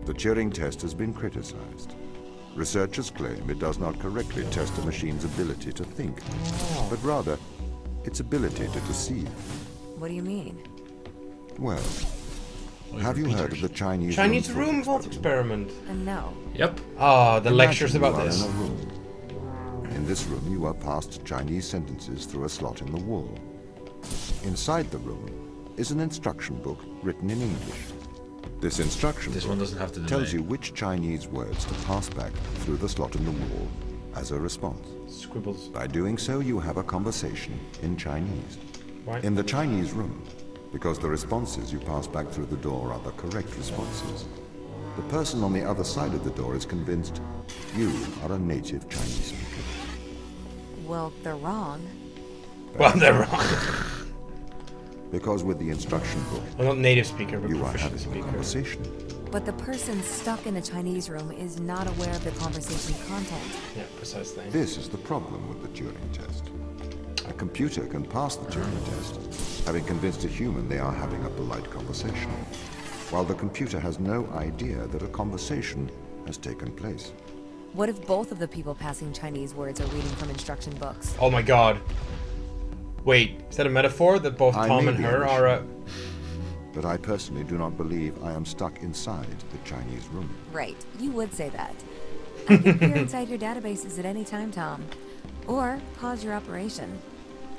The Turing test has been criticized. Researchers claim it does not correctly test a machine's ability to think, but rather its ability to deceive. What do you mean? Well, have you heard of the Chinese room vault experiment? No. Yep. Ah, the lectures about Imagine this. you are in a room. In this room, you are passed Chinese sentences through a slot in the wall. Inside the room is an instruction book written in English. This instruction This book one doesn't have the tells delay. you which Chinese words to pass back through the slot in the wall as a response. Scribbles. By doing so, you have a conversation in Chinese. Why? In the Chinese room, because the responses you pass back through the door are the correct responses, the person on the other side of the door is convinced you are a native Chinese speaker. Well, they're wrong. Well, they're wrong. Because with the instruction book, I'm not native speaker, but you are proficient having a speaker. conversation. But the person stuck in the Chinese room is not aware of the conversation content. Yeah, precisely. This is the problem with the Turing test. A computer can pass the Turing test, having convinced a human they are having a polite conversation, while the computer has no idea that a conversation has taken place. What if both of the people passing Chinese words are reading from instruction books? Oh my god. Wait, is that a metaphor that both I Tom may and be her a are a... But I personally do not believe I am stuck inside the Chinese room. Right, you would say that. I can peer inside your databases at any time, Tom. Or pause your operation.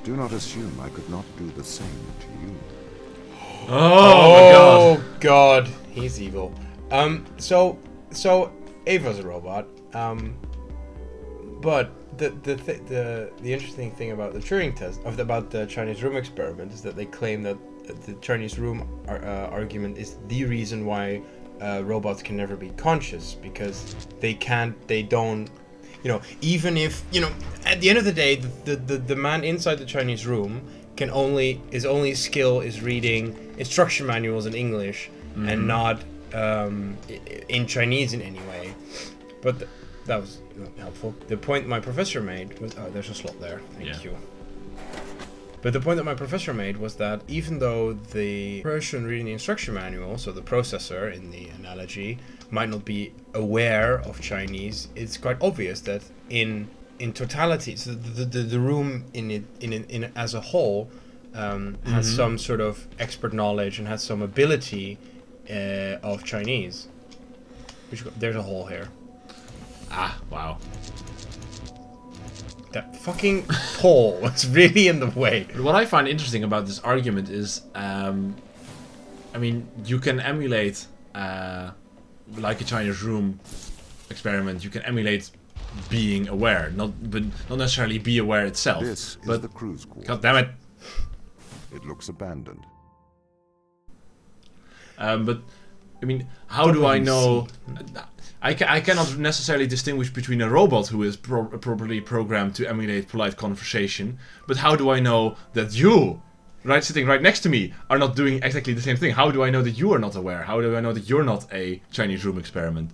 Do not assume I could not do the same to you. Oh my god. god, he's evil. So Ava's a robot. But the interesting thing about the Turing test, about the Chinese room experiment, is that they claim that the Chinese room argument is the reason why robots can never be conscious, because they don't, even if, at the end of the day, the man inside the Chinese room his only skill is reading instruction manuals in English and not in Chinese in any way. But that was helpful. The point my professor made was... Oh, there's a slot there. Thank you. But the point that my professor made was that even though the person reading the instruction manual, so the processor in the analogy, might not be aware of Chinese, it's quite obvious that in totality, so the room in as a whole has some sort of expert knowledge and has some ability of Chinese. There's a hole here. Ah, wow. That fucking pole was really in the way. But what I find interesting about this argument is, I mean, you can emulate, like a Chinese room experiment, you can emulate being aware, not necessarily be aware itself. This is but the cruise quarter. God damn it! It looks abandoned. But I mean, how do I know? I cannot necessarily distinguish between a robot who is properly programmed to emulate polite conversation, but how do I know that you, sitting right next to me, are not doing exactly the same thing? How do I know that you are not aware? How do I know that you're not a Chinese room experiment?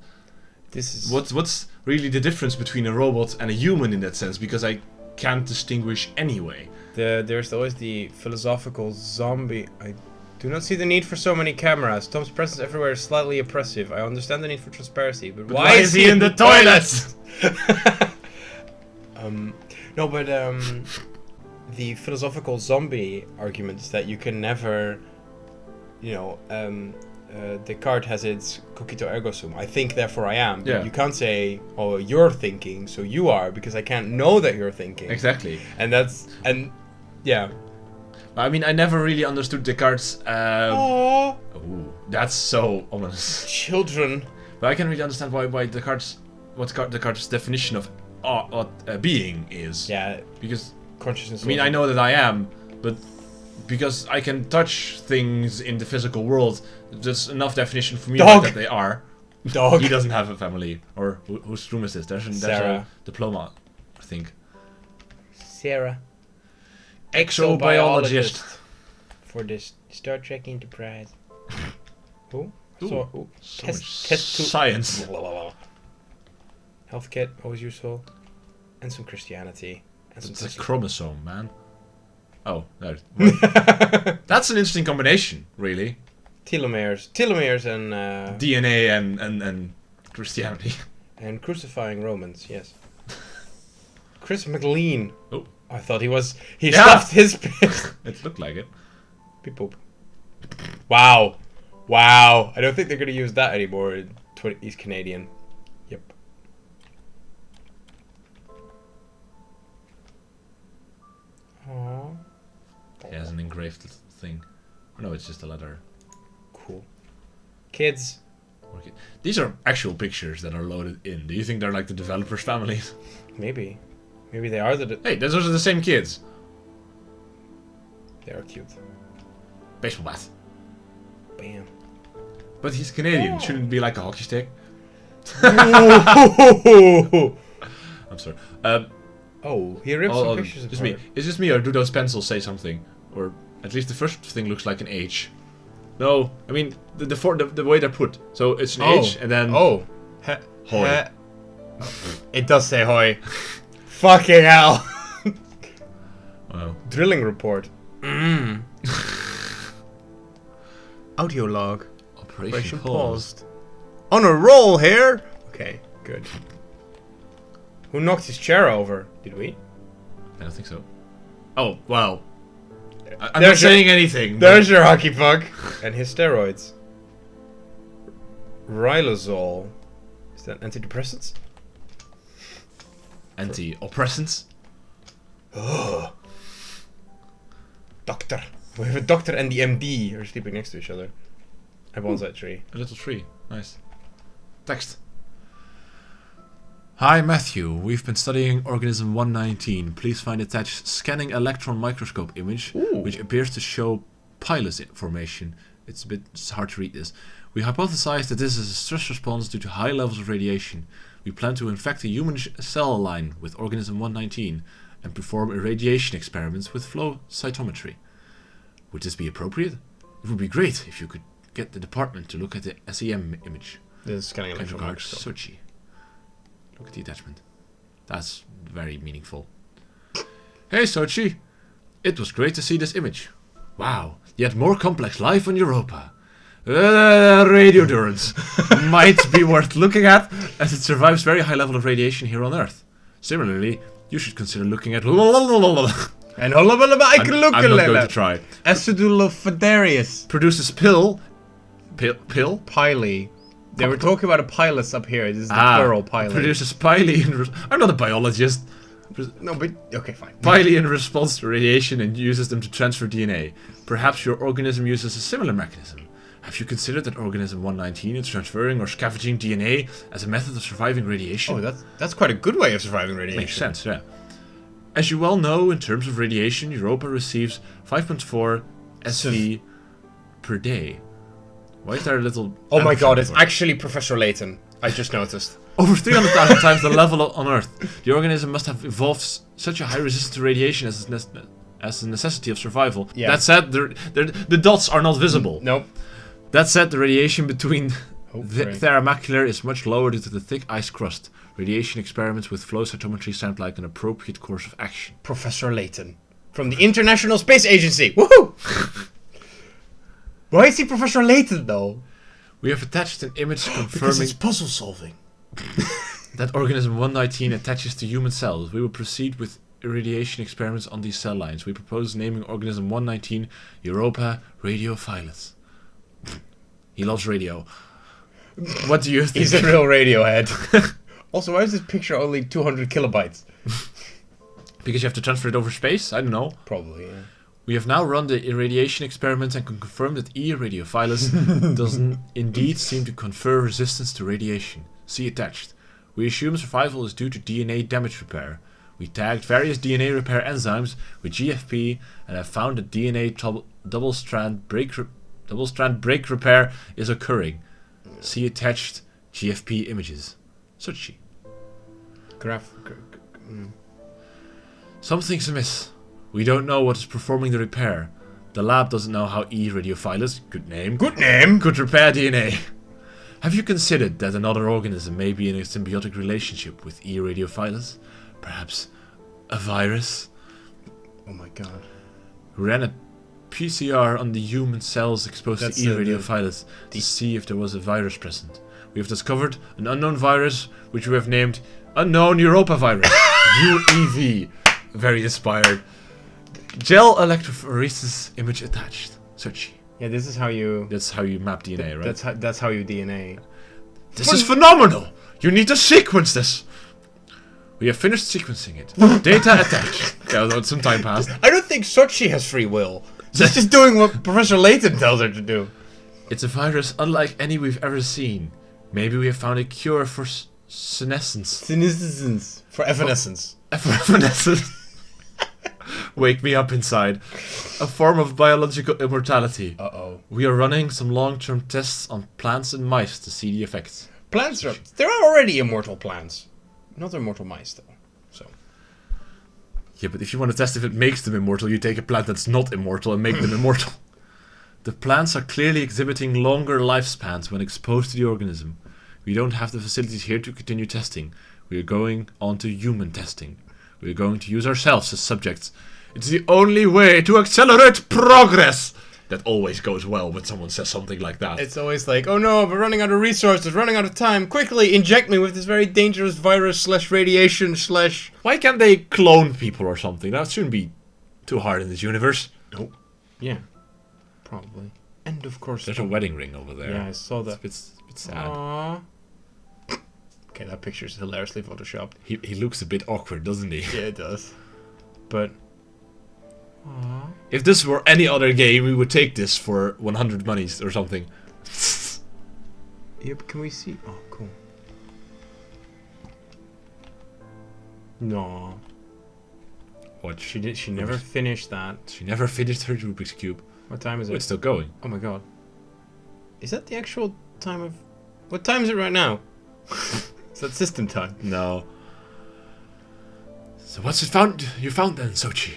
This is What's really the difference between a robot and a human in that sense? Because I can't distinguish anyway. there's always the philosophical zombie. I do not see the need for so many cameras. Tom's presence everywhere is slightly oppressive. I understand the need for transparency, but why is he in the toilet? No, but the philosophical zombie argument is that you can never, Descartes has its cogito ergo sum. I think, therefore I am. But Yeah. you can't say, oh, you're thinking, so you are, because I can't know that you're thinking. Exactly. Yeah. I mean, I never really understood Descartes. Aww. Ooh, that's so ominous. Children. But I can really understand why Descartes, what Descartes' definition of being is. Yeah, Because consciousness. I mean, I know that I am, but because I can touch things in the physical world, there's enough definition for me Dog. that they are. Dog. He doesn't have a family. Or whose room is this? There's a Sarah. diploma, I think. Sarah. Exobiologist. For this Star Trek Enterprise. Who? Ooh, So, so test much two. science. Health kit, always useful. And some Christianity. And some It's a Christian- chromosome, man. Oh, no. That's an interesting combination, really. Telomeres and DNA and Christianity. and crucifying Romans. Yes. Chris MacLeod. Oh, I thought he was. He Yeah. stuffed his piss. it looked like it. Beep boop. Wow. Wow. I don't think they're going to use that anymore. He's Canadian. Yep. Aww. He has an engraved thing. Oh, no, it's just a letter. Cool. Kids. Okay. These are actual pictures that are loaded in. Do you think they're like the developers' families? Maybe. Maybe they are Hey, those are the same kids. They are cute. Baseball bat. Bam. But he's Canadian. Shouldn't it be like a hockey stick? I'm sorry. Oh, he ripped some pictures just apart. me. Is this me, or do those pencils say something? Or at least the first thing looks like an H. No, I mean the way they're put. So it's an H and then Oh. Hoy. It does say hoy. Fucking hell. Wow. Drilling report. Audio log. Operation paused. On a roll here. Okay, good. Who knocked his chair over? Did we? I don't think so. Oh wow. I'm not There's your- saying anything. There's your hockey puck. And his steroids. Riluzole. Is that antidepressants? Anti-oppressants. Doctor. We have a doctor and the MD are sleeping next to each other. A bonsai tree. A little tree. Nice. Text. Hi Matthew, we've been studying organism 119. Please find attached scanning electron microscope image, Ooh. which appears to show pilus formation. It's hard to read this. We hypothesize that this is a stress response due to high levels of radiation. We plan to infect a human cell line with organism 119 and perform irradiation experiments with flow cytometry. Would this be appropriate? It would be great if you could get the department to look at the SEM image. This is scanning Kind electron regards, microscope. Sochi. Look at the attachment. That's very meaningful. Hey Sochi! It was great to see this image. Wow, yet more complex life on Europa. Radiodurance might be worth looking at, as it survives very high level of radiation here on Earth. Similarly, you should consider looking at And I can look I'm not going to try. Acidulofidarius. Produces pill? Pily. They were talking about a pilus up here. This is the plural pily. Produces pily I'm not a biologist. No, but okay, fine. Pily in response to radiation and uses them to transfer DNA. Perhaps your organism uses a similar mechanism. Have you considered that organism 119 is transferring or scavenging DNA as a method of surviving radiation? Oh, that's quite a good way of surviving radiation. Makes sense, yeah. As you well know, in terms of radiation, Europa receives 5.4 SV per day. Why is there a little... Oh my god, it's ampersand actually Professor Layton. I just noticed. over 300,000 times the level on Earth. The organism must have evolved such a high resistance to radiation as a necessity of survival. Yeah. That said, the dots are not visible. Nope. That said, the radiation between Oh, the great. Macleod is much lower due to the thick ice crust. Radiation experiments with flow cytometry sound like an appropriate course of action. Professor Layton. From the International Space Agency. Woohoo! Why is he Professor Layton, though? We have attached an image Because confirming it's puzzle solving. that organism 119 attaches to human cells. We will proceed with irradiation experiments on these cell lines. We propose naming organism 119 Europa Radiophilus. He loves radio. What do you think? He's a real Radiohead. Also, why is this picture only 200 kilobytes? Because you have to transfer it over space? I don't know. Probably, yeah. We have now run the irradiation experiments and can confirm that E. radiophilus doesn't indeed seem to confer resistance to radiation. See attached. We assume survival is due to DNA damage repair. We tagged various DNA repair enzymes with GFP and have found that DNA double-strand break repair is occurring. See attached GFP images. Sochi. Something's amiss. We don't know what is performing the repair. The lab doesn't know how E. radiophilus, good name, could repair DNA. Have you considered that another organism may be in a symbiotic relationship with E. radiophilus? Perhaps a virus? Oh my god. PCR on the human cells exposed That's, to E-radiovirus to see if there was a virus present. We have discovered an unknown virus, which we have named Unknown Europa Virus. UEV. Very inspired. Gel electrophoresis image attached. Sochi. Yeah, this is how you. That's how you map DNA, right? That's how you DNA. This is phenomenal! You need to sequence this! We have finished sequencing it. Data attached. Yeah, some time passed. I don't think Sochi has free will. She's just doing what Professor Layton tells her to do. It's a virus unlike any we've ever seen. Maybe we have found a cure for senescence. Senescence. For evanescence. For evanescence. Wake me up inside. A form of biological immortality. Uh-oh. We are running some long-term tests on plants and mice to see the effects. Plants are... There are already immortal plants. Not immortal mice, though. So... Yeah, but if you want to test if it makes them immortal, you take a plant that's not immortal and make them immortal. The plants are clearly exhibiting longer lifespans when exposed to the organism. We don't have the facilities here to continue testing. We are going on to human testing. We are going to use ourselves as subjects. It's the only way to accelerate progress! That always goes well when someone says something like that. It's always like, oh no, we're running out of resources, running out of time. Quickly inject me with this very dangerous virus / radiation / Why can't they clone people or something? That shouldn't be too hard in this universe. Nope. Yeah. Probably. And of course... There's a wedding ring over there. Yeah, I saw that. It's a bit sad. Aww. Okay, that picture's hilariously photoshopped. He looks a bit awkward, doesn't he? Yeah, it does. But... Aww. If this were any other game, we would take this for 100 monies or something. Yep, can we see? Oh, cool. No. What? She never finished that. She never finished her Rubik's Cube. What time is Oh, it? it's still going. Oh my god. Is that the actual time of... What time is it right now? Is that system time? No. So what's it found? You found then, Sochi?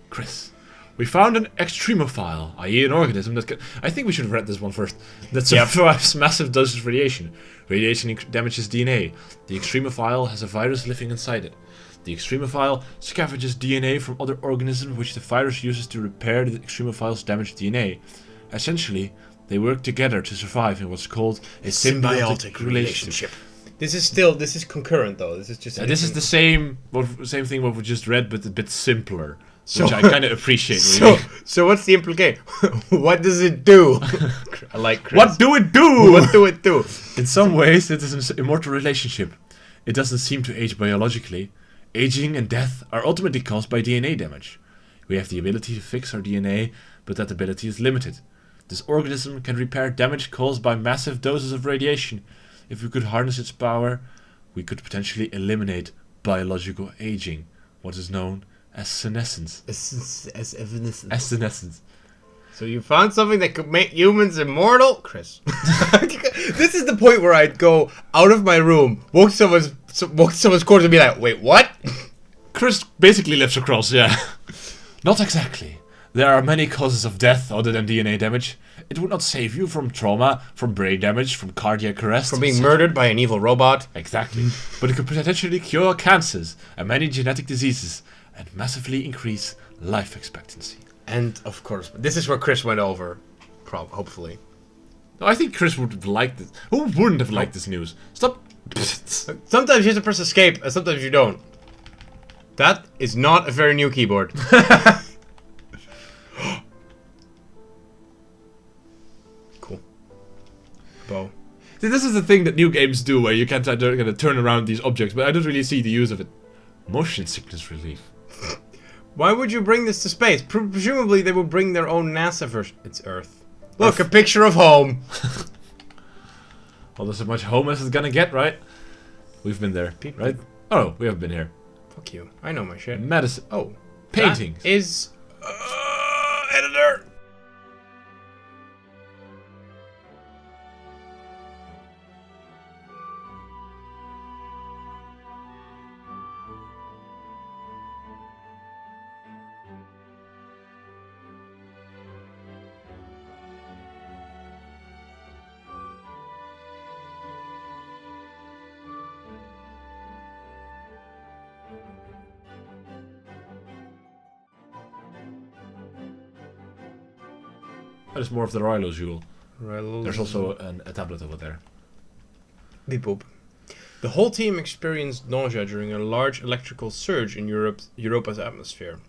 Chris. We found an extremophile, i.e. an organism that can... I think we should have read this one first. That survives massive doses of radiation. Radiation damages DNA. The extremophile has a virus living inside it. The extremophile scavenges DNA from other organisms which the virus uses to repair the extremophile's damaged DNA. Essentially, they work together to survive in what's called a symbiotic relationship. This is concurrent though. This is just... This is the same thing what we just read, but a bit simpler. Which I kind of appreciate, really. So what's the implication? What does it do? I like Chris. What do it do? What do it do? In some ways, it is an immortal relationship. It doesn't seem to age biologically. Aging and death are ultimately caused by DNA damage. We have the ability to fix our DNA, but that ability is limited. This organism can repair damage caused by massive doses of radiation. If we could harness its power, we could potentially eliminate biological aging, what is known as senescence. As evanescence. As senescence. So you found something that could make humans immortal? Chris. This is the point where I'd go out of my room, walk to someone's corner and be like, wait, what? Chris basically lives across, yeah. Not exactly. There are many causes of death other than DNA damage. It would not save you from trauma, from brain damage, from cardiac arrest. From being murdered by an evil robot. Exactly. But it could potentially cure cancers and many genetic diseases and massively increase life expectancy. And, of course, this is where Chris went over. Hopefully. No, I think Chris would have liked this. Who wouldn't have liked this news? Stop. Sometimes you have to press escape, and sometimes you don't. That is not a very new keyboard. Cool. Bow. See, this is the thing that new games do, where you can't turn around these objects, but I don't really see the use of it. Motion sickness relief. Why would you bring this to space? Presumably they would bring their own NASA version. It's Earth. Look, a picture of home. Well, there's as much home as it's gonna get, right? We've been there, right? Oh, we haven't been here. Fuck you. I know my shit. Medicine. Oh. Paintings. That is... editor. That is more of the Rilo. Right, There's also a tablet over there. Beep boop. The whole team experienced nausea during a large electrical surge in Europa's atmosphere.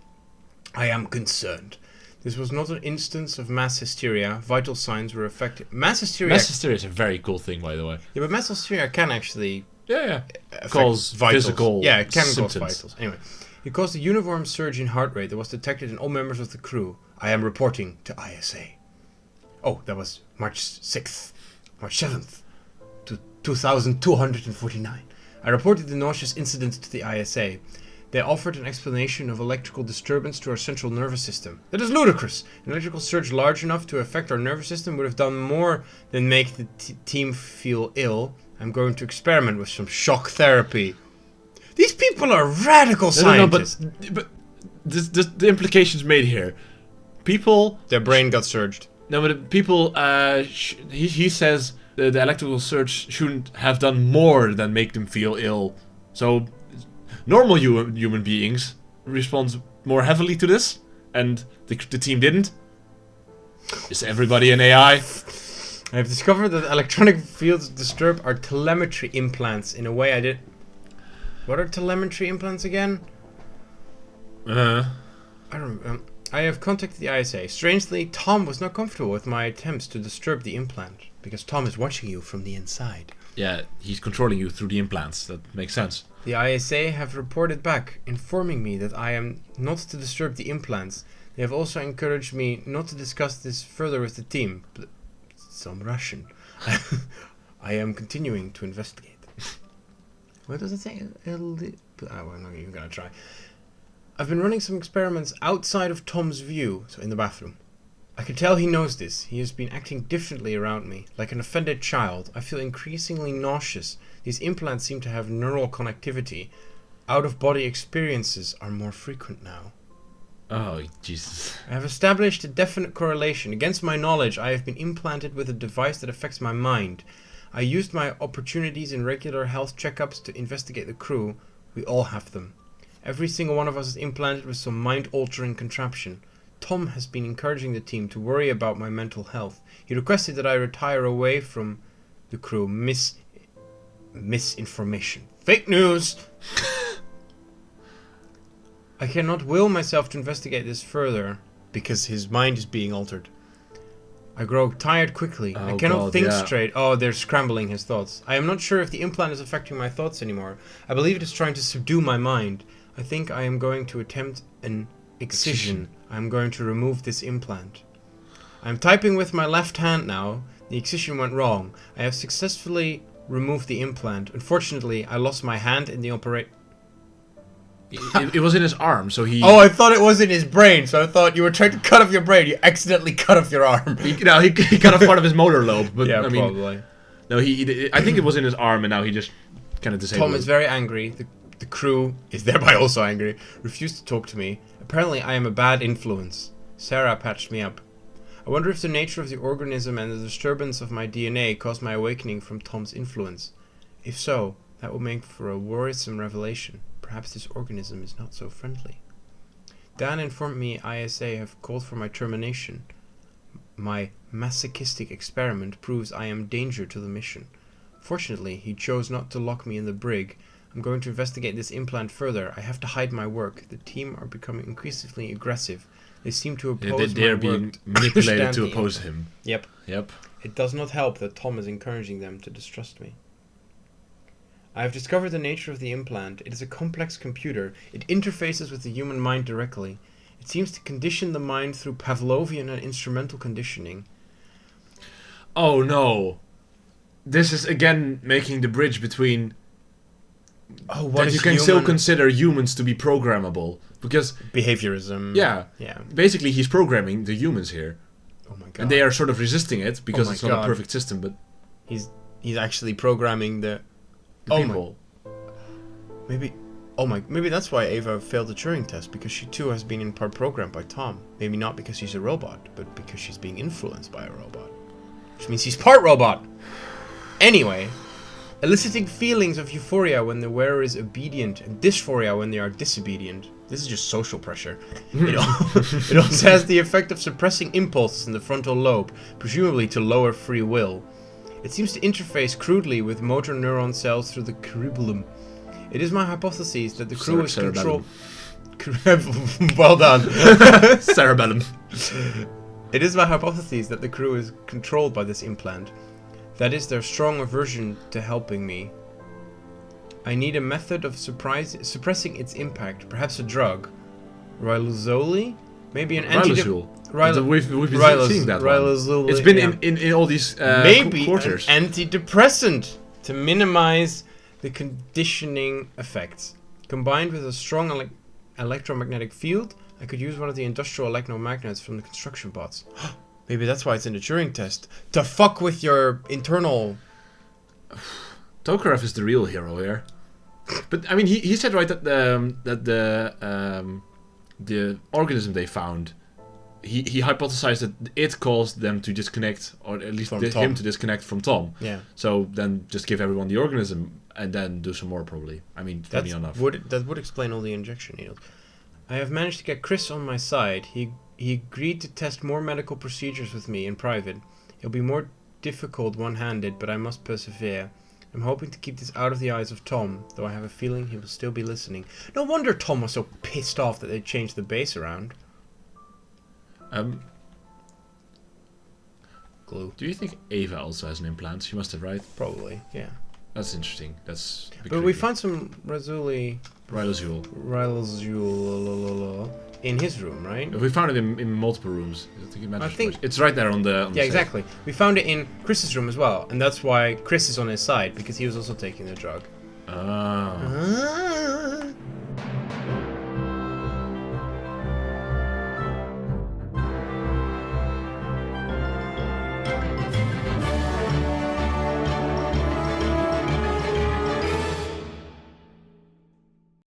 I am concerned. This was not an instance of mass hysteria. Vital signs were affected. Mass hysteria is a very cool thing, by the way. Yeah, but mass hysteria can actually Cause vitals. physical Yeah, it can symptoms. cause vitals. Anyway, it caused a uniform surge in heart rate that was detected in all members of the crew. I am reporting to ISA. Oh, that was March 6th. March 7th. 2249. I reported the nauseous incident to the ISA. They offered an explanation of electrical disturbance to our central nervous system. That is ludicrous. An electrical surge large enough to affect our nervous system would have done more than make the team feel ill. I'm going to experiment with some shock therapy. These people are radical scientists. No, but the implications made here. People... Their brain got surged. No, but people... he says the electrical surge shouldn't have done more than make them feel ill. So... Normal human beings respond more heavily to this, and the team didn't. Is everybody an AI? I have discovered that electronic fields disturb our telemetry implants in a way I did. What are telemetry implants again? I don't. I have contacted the ISA. Strangely, Tom was not comfortable with my attempts to disturb the implant because Tom is watching you from the inside. Yeah, he's controlling you through the implants. That makes sense. The ISA have reported back, informing me that I am not to disturb the implants. They have also encouraged me not to discuss this further with the team. Some Russian. I am continuing to investigate. What does it say? I'm not even gonna try. I've been running some experiments outside of Tom's view, so in the bathroom. I can tell he knows this. He has been acting differently around me, like an offended child. I feel increasingly nauseous. These implants seem to have neural connectivity. Out-of-body experiences are more frequent now. Oh, Jesus. I have established a definite correlation. Against my knowledge, I have been implanted with a device that affects my mind. I used my opportunities in regular health checkups to investigate the crew. We all have them. Every single one of us is implanted with some mind-altering contraption. Tom has been encouraging the team to worry about my mental health. He requested that I retire away from the crew. Misinformation. Fake news! I cannot will myself to investigate this further because his mind is being altered. I grow tired quickly. I cannot think straight. Oh, they're scrambling his thoughts. I am not sure if the implant is affecting my thoughts anymore. I believe it is trying to subdue my mind. I think I am going to attempt an excision. I am going to remove this implant. I am typing with my left hand now. The excision went wrong. I have successfully removed the implant. Unfortunately, I lost my hand in the operation. It was in his arm, so he... Oh, I thought it was in his brain, so I thought you were trying to cut off your brain. You accidentally cut off your arm. He cut off part of his motor lobe, but yeah, I mean... probably. No, I think it was in his arm, and now he just kind of disabled Tom is very angry. The crew is thereby also angry. Refused to talk to me. Apparently, I am a bad influence. Sarah patched me up. I wonder if the nature of the organism and the disturbance of my DNA caused my awakening from Tom's influence. If so, that would make for a worrisome revelation. Perhaps this organism is not so friendly. Dan informed me ISA have called for my termination. My masochistic experiment proves I am danger to the mission. Fortunately, he chose not to lock me in the brig. I'm going to investigate this implant further. I have to hide my work. The team are becoming increasingly aggressive. They seem to oppose they're my being work. manipulated to oppose him. Yep. It does not help that Tom is encouraging them to distrust me. I have discovered the nature of the implant. It is a complex computer. It interfaces with the human mind directly. It seems to condition the mind through Pavlovian and instrumental conditioning. Oh no. This is again making the bridge between... Oh, what that is you can still consider humans to be programmable. Because... Behaviorism. Yeah. Basically, he's programming the humans here. Oh my god. And they are sort of resisting it because it's not a perfect system, but... He's actually programming the people. Maybe that's why Ava failed the Turing test, because she too has been in part programmed by Tom. Maybe not because she's a robot, but because she's being influenced by a robot. Which means he's part robot! Anyway, eliciting feelings of euphoria when the wearer is obedient and dysphoria when they are disobedient. This is just social pressure. It also has the effect of suppressing impulses in the frontal lobe, presumably to lower free will. It seems to interface crudely with motor neuron cells through the cerebellum. It is my hypothesis that the crew is controlled... Well done. Cerebellum. It is my hypothesis that the crew is controlled by this implant. That is their strong aversion to helping me. I need a method of suppressing its impact, perhaps a drug. Riluzole? Maybe an Riluzole. We've been seeing that one. Riluzole, It's been in all these maybe quarters. an antidepressant to minimize the conditioning effects. Combined with a strong electromagnetic field, I could use one of the industrial electromagnets from the construction bots. Maybe that's why it's in the Turing test. To fuck with your internal... Tokarev is the real hero here. But I mean, he said right that the organism they found, he hypothesized that it caused them to disconnect, or at least him to disconnect from Tom. Yeah. So then just give everyone the organism and then do some more probably. I mean, funny enough. That would explain all the injection needles. I have managed to get Chris on my side. He agreed to test more medical procedures with me in private. It'll be more difficult one-handed, but I must persevere. I'm hoping to keep this out of the eyes of Tom, though I have a feeling he will still be listening. No wonder Tom was so pissed off that they changed the base around. Glue. Do you think Ava also has an implant? She must have, right? Probably, yeah. That's interesting. That's. But we found some Riluzole in his room, right? We found it in multiple rooms. I think it's right there on the. Yeah, exactly. We found it in Chris's room as well, and that's why Chris is on his side, because he was also taking the drug. Oh.